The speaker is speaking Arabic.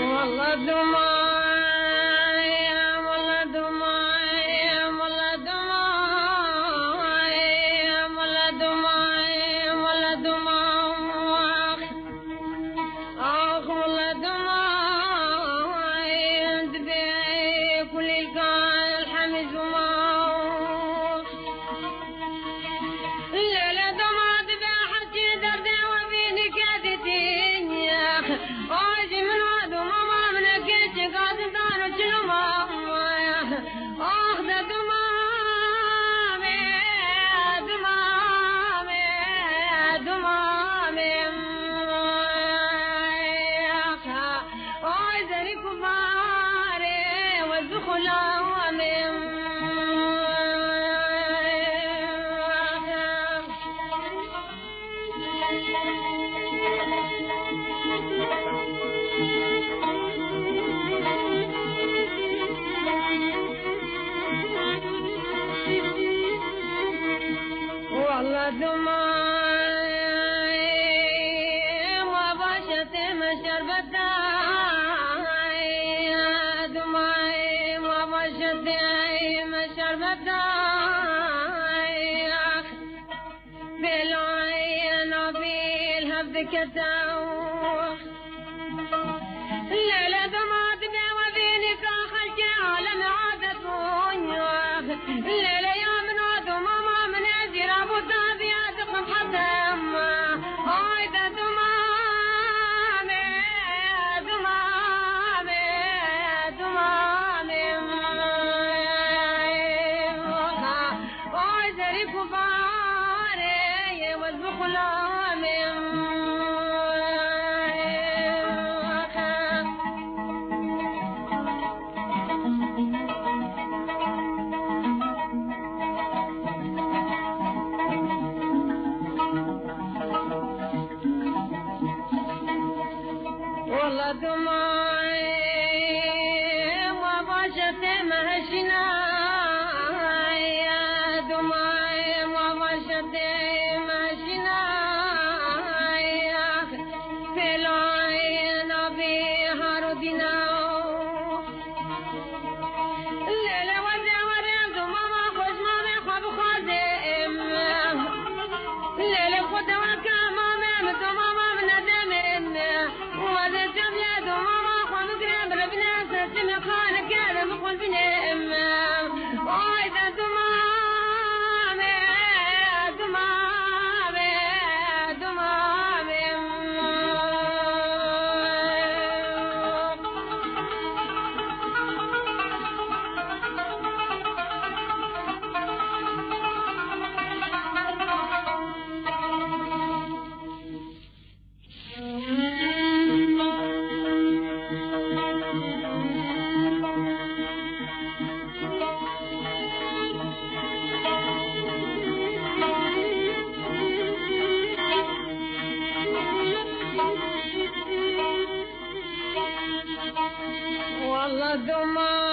والله دموعي والله دموعي والله دموعي والله دموعي والله دموعي آخ والله دموعي انت بي كل كان الحمد وموت الليلة دمعت بحكي دردي وفيني كادتين يا أخي واجي من وعد وماما من كيتي قاعد دار ماما يا آخ ده دمامي دمامي دمامي يا أخي وعايزني كباري والدخول عوامي والله دموعي وبشتي ما شربتاي دموعي وبشتي ما شربتاي بالعين وبالهبد كتاوح الليلة دمعت بي وبيني كاخلتي عالم عادت ونيوخ الليلة يوم نادو ماما من ازير ابو دابي ادقم حتم هاي ده دمامي دمامي دمامي هاي زري كباري والبخلامي والله دموعي وبشتي مهشناي يا دموعي وبشتي مهشناي في العين بها ردنا الليلة ورد ماما خوش مامي خواب خازم الليلة خد وكامامي متو ماما من ندمين وهذا الجبل ماما خواب قريب ربنا سسمي خانك يا مقول بنام وإذا دمامي دمامي دمامي والله دموعي